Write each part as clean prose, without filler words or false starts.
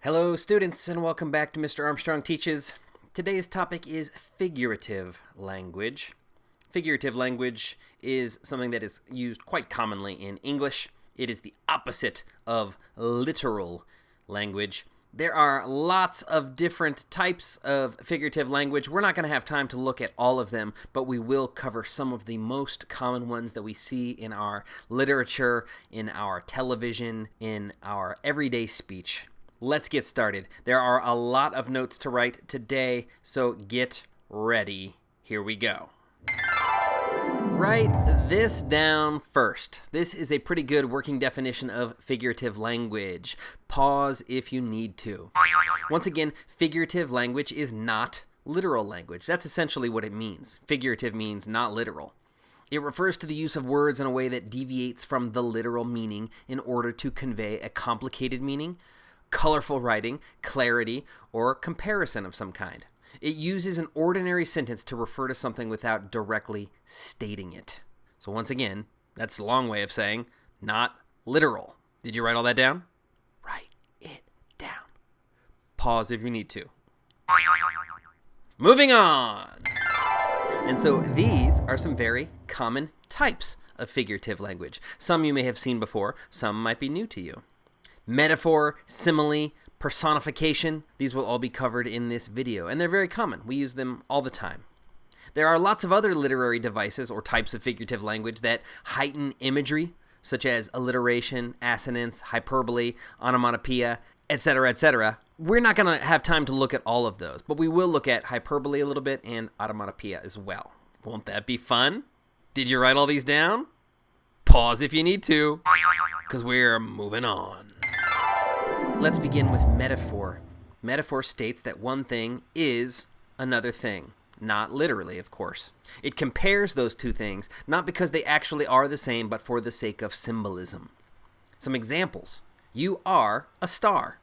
Hello students and welcome back to Mr. Armstrong Teaches. Today's topic is figurative language. Figurative language is something that is used quite commonly in English. It is the opposite of literal language. There are lots of different types of figurative language. We're not going to have time to look at all of them, but we will cover some of the most common ones that we see in our literature, in our television, in our everyday speech. Let's get started. There are a lot of notes to write today, so get ready. Here we go. Write this down first. This is a pretty good working definition of figurative language. Pause if you need to. Once again, figurative language is not literal language. That's essentially what it means. Figurative means not literal. It refers to the use of words in a way that deviates from the literal meaning in order to convey a complicated meaning, colorful writing, clarity, or comparison of some kind. It uses an ordinary sentence to refer to something without directly stating it. So once again, that's a long way of saying not literal. Did you write all that down? Write it down. Pause if you need to. Moving on. And so these are some very common types of figurative language. Some you may have seen before, some might be new to you. Metaphor, simile, personification, these will all be covered in this video, and they're very common. We use them all the time. There are lots of other literary devices or types of figurative language that heighten imagery, such as alliteration, assonance, hyperbole, onomatopoeia, etc., etc. We're not going to have time to look at all of those, but we will look at hyperbole a little bit and onomatopoeia as well. Won't that be fun? Did you write all these down? Pause if you need to, because we're moving on. Let's begin with metaphor. Metaphor states that one thing is another thing. Not literally, of course. It compares those two things, not because they actually are the same, but for the sake of symbolism. Some examples. You are a star.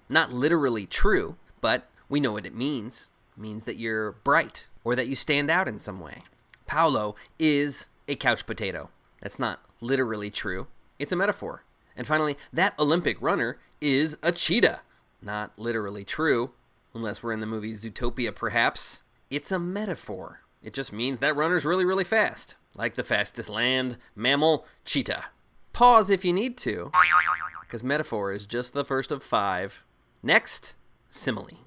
Not literally true, but we know what it means. It means that you're bright, or that you stand out in some way. Paolo is a couch potato. That's not literally true. It's a metaphor. And finally, that Olympic runner is a cheetah. Not literally true, unless we're in the movie Zootopia, perhaps. It's a metaphor. It just means that runner's really, really fast, like the fastest land mammal, cheetah. Pause if you need to, because metaphor is just the first of 5. Next, simile.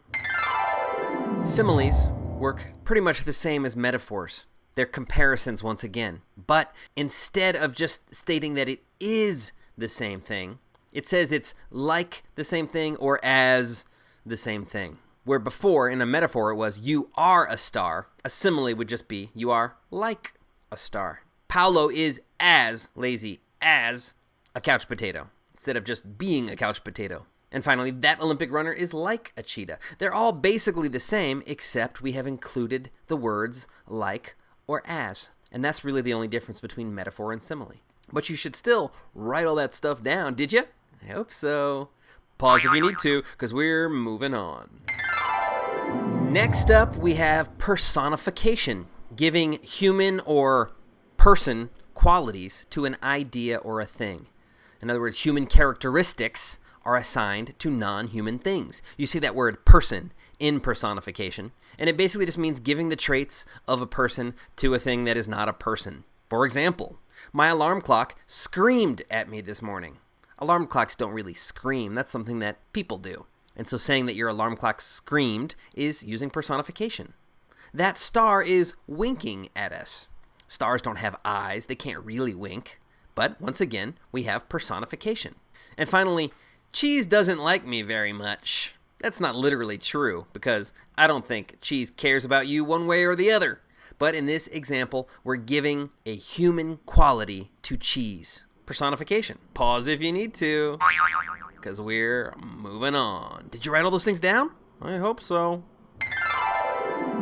Similes work pretty much the same as metaphors. They're comparisons once again. But instead of just stating that it is the same thing, it says it's like the same thing or as the same thing. Where before, in a metaphor, it was you are a star. A simile would just be you are like a star. Paolo is as lazy as a couch potato, instead of just being a couch potato. And finally, that Olympic runner is like a cheetah. They're all basically the same, except we have included the words like or as. And that's really the only difference between metaphor and simile. But you should still write all that stuff down, did you? I hope so. Pause if you need to, because we're moving on. Next up, we have personification, giving human or person qualities to an idea or a thing. In other words, human characteristics are assigned to non-human things. You see that word person in personification, and it basically just means giving the traits of a person to a thing that is not a person. For example, my alarm clock screamed at me this morning. Alarm clocks don't really scream. That's something that people do. And so saying that your alarm clock screamed is using personification. That star is winking at us. Stars don't have eyes. They can't really wink. But once again, we have personification. And finally, cheese doesn't like me very much. That's not literally true, because I don't think cheese cares about you one way or the other. But in this example, we're giving a human quality to cheese. Personification. Pause if you need to, because we're moving on. Did you write all those things down? I hope so.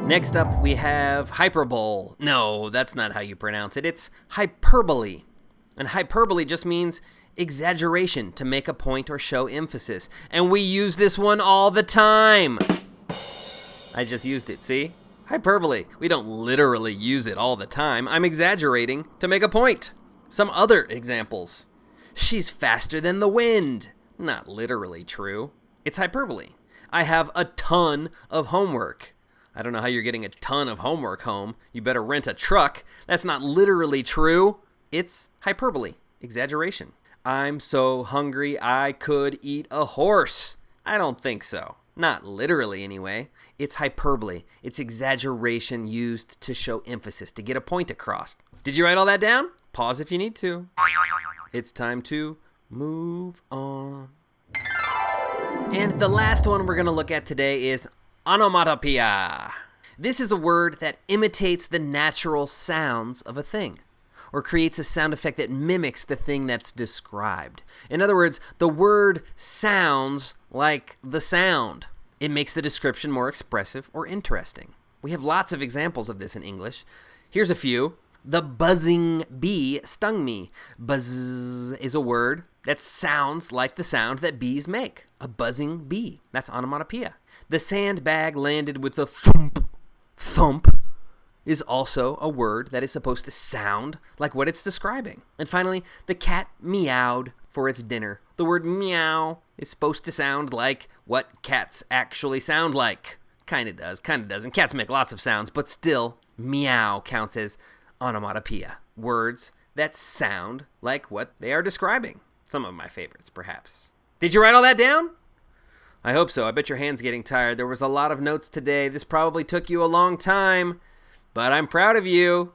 Next up, we have hyperbole. No, that's not how you pronounce it. It's hyperbole. And hyperbole just means exaggeration to make a point or show emphasis. And we use this one all the time. I just used it, see? Hyperbole. We don't literally use it all the time. I'm exaggerating to make a point. Some other examples. She's faster than the wind. Not literally true. It's hyperbole. I have a ton of homework. I don't know how you're getting a ton of homework home. You better rent a truck. That's not literally true. It's hyperbole, exaggeration. I'm so hungry I could eat a horse. I don't think so. Not literally anyway. It's hyperbole. It's exaggeration used to show emphasis, to get a point across. Did you write all that down? Pause if you need to. It's time to move on. And the last one we're going to look at today is onomatopoeia. This is a word that imitates the natural sounds of a thing, or creates a sound effect that mimics the thing that's described. In other words, the word sounds like the sound. It makes the description more expressive or interesting. We have lots of examples of this in English. Here's a few. The buzzing bee stung me. Buzz is a word that sounds like the sound that bees make. A buzzing bee. That's onomatopoeia. The sandbag landed with a thump. Thump is also a word that is supposed to sound like what it's describing. And finally, the cat meowed for its dinner. The word meow is supposed to sound like what cats actually sound like. Kind of does, kind of doesn't. Cats make lots of sounds, but still, meow counts as onomatopoeia. Words that sound like what they are describing. Some of my favorites, perhaps. Did you write all that down? I hope so. I bet your hand's getting tired. There was a lot of notes today. This probably took you a long time, but I'm proud of you.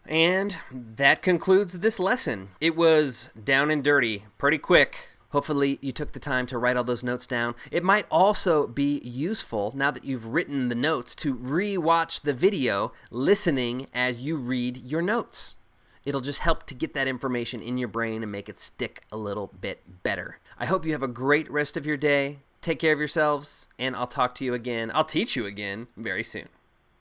And that concludes this lesson. It was down and dirty, pretty quick. Hopefully you took the time to write all those notes down. It might also be useful, now that you've written the notes, to re-watch the video, listening as you read your notes. It'll just help to get that information in your brain and make it stick a little bit better. I hope you have a great rest of your day. Take care of yourselves, and I'll talk to you again. I'll teach you again very soon.